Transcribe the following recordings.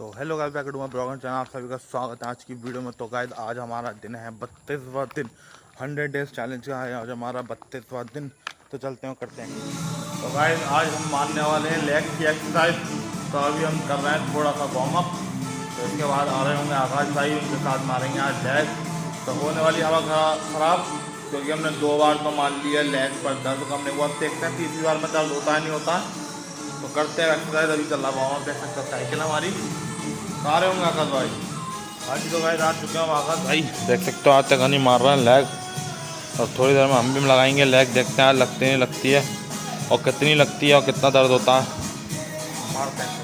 तो hello guys, back to my blog channel. आप सभी का स्वागत है आज की वीडियो में। तो गाइस आज हमारा दिन है 32वां दिन 100 डेज चैलेंज का है। आज हमारा 32वां दिन। तो चलते हैं करते हैं। तो गाइस आज हम मारने वाले हैं लेग की एक्सरसाइज। तो अभी हम कर रहे हैं थोड़ा सा वार्म अप। तो इसके बाद आ रहे होंगे आकाश भाई, उनके साथ मारेंगे आज लेग। तो होने वाली हवा ख़राब क्योंकि हमने 2 बार तो मान लिया लेग पर दर्द करने के बाद। देखते हैं तीसरी बार में दर्द होता है नहीं होता। तो करते हैं एक्सरसाइज। अभी चल रहा वार्म अप। देख सकते हो साइकिल हमारी आ रहे होंगे आकाश भाई। आज तो गाइस आ चुके हैं हम। आकाश भाई देख सकते हो आज तक नहीं मार रहे हैं लेग। और थोड़ी देर में हम भी लगाएंगे लेग। देखते हैं लगती नहीं लगती है और कितनी लगती है और कितना दर्द होता है। मारते हैं।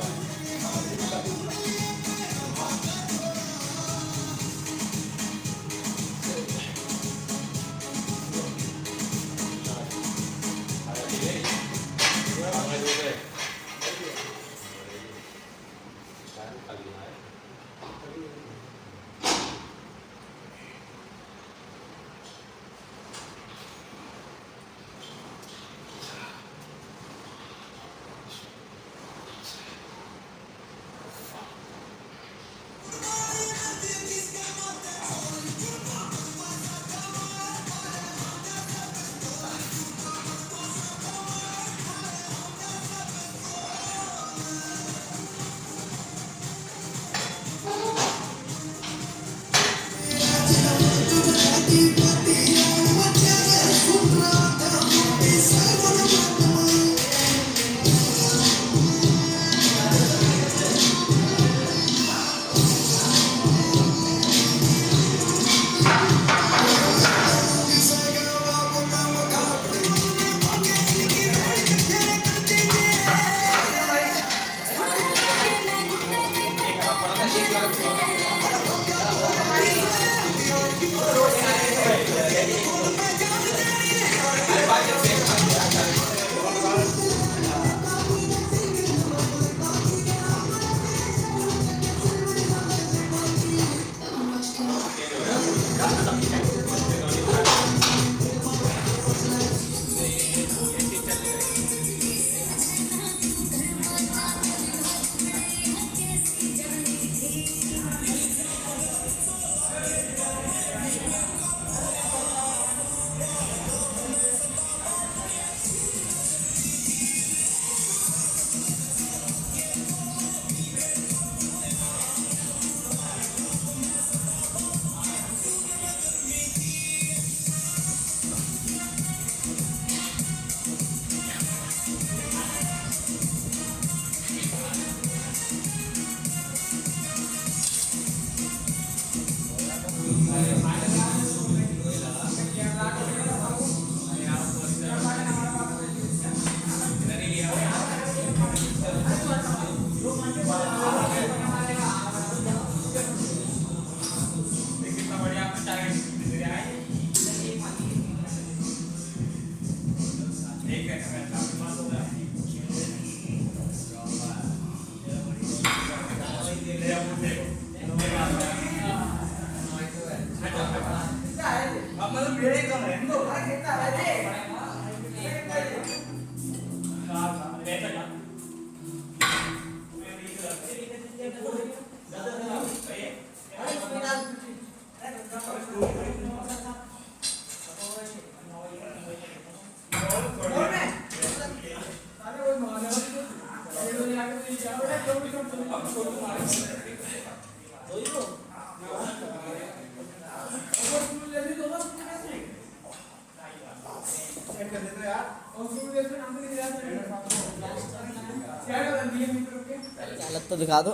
हालत तो दिखा दो।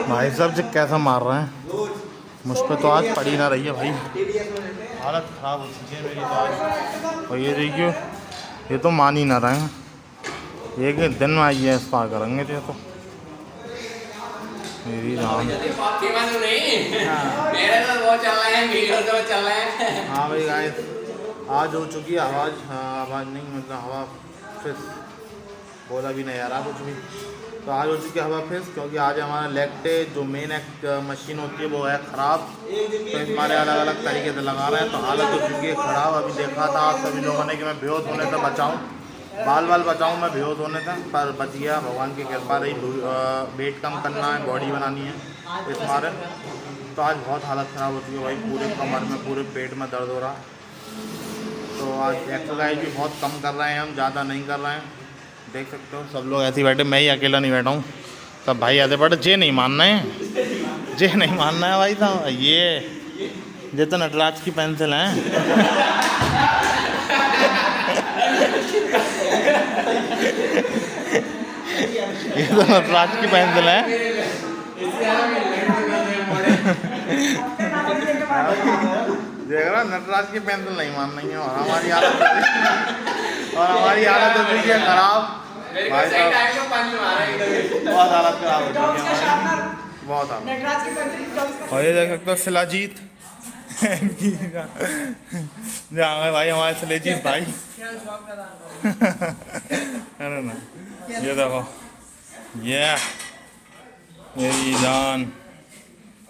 भाई साहब जी कैसा मार रहे हैं। मुझ पर तो आज पड़ी ना रही है भाई। हालत ख़राब हो चुकी है मेरी तो आज। और ये देखियो ये तो मान ही ना रहे हैं। एक दिन में आई है इस पार करेंगे तो मेरी राम। हाँ भाई गाइस आज हो चुकी है आवाज़। आवाज़ नहीं मतलब हवा फिर बोला भी नहीं आ रहा कुछ भी। तो आज हो चुकी है हवा फिस, क्योंकि आज हमारा लेग डे जो मेन एक मशीन होती है वो है ख़राब। तो हमारे अलग अलग तरीके से लगा रहे हैं, तो हालत हो चुकी है ख़राब। अभी देखा था आप सभी लोगों ने कि मैं बेहोश होने से बचाऊँ, बाल बचाऊँ मैं बेहोश होने से, पर बच गया, भगवान की कृपा रही। वेट कम करना है, बॉडी बनानी है इस मारे। तो आज बहुत हालत ख़राब हो चुकी है भाई, पूरे कमर में पूरे पेट में दर्द हो रहा है। तो आज एक्सरसाइज भी बहुत कम कर रहे हैं हम, ज़्यादा नहीं कर रहे हैं। देख सकते हो सब लोग ऐसे ही बैठे, मैं ही अकेला नहीं बैठा हूँ, सब भाई ऐसे बैठे। जे नहीं मानना है, जे नहीं मानना है भाई साहब। ये तो नटराज की पेंसिल है। ये तो नटराज की पेंसिल है। देख रहा, नटराज की पेंसिल नहीं मानना है, और हमारी हालत हो चुकी है खराब भाई साहब। बहुत हालत खराब हो चुकी है, बहुत हालत। और ये देख सकते हो शिलाजीत जहाँ भाई हमारे शिलाजीत भाई। अरे ना, ये देखो, ये मेरी जान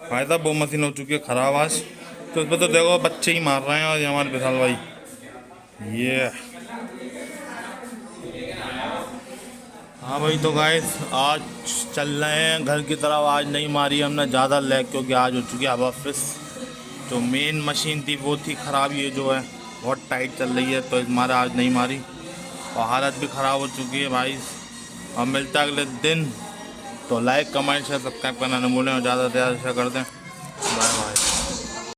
भाई साहब, वो मशीन हो चुकी है खराब आज। तो उसमें तो देखो बच्चे ही मार रहे हैं, और ये हमारे विशाल भाई ये। हाँ भाई, तो गाइस आज चल रहे हैं घर की तरफ। आज नहीं मारी हमने ज़्यादा लेग, क्योंकि आज हो चुकी है हवा फिस। जो मेन मशीन थी वो थी ख़राब, ये जो है बहुत टाइट चल रही है, तो हमारा आज नहीं मारी, और हालत भी ख़राब हो चुकी है भाई। अब मिलता है अगले दिन। तो लाइक कमेंट शेयर सब्सक्राइब करना न भूलें, और ज़्यादा से ज़्यादा शेयर कर दें।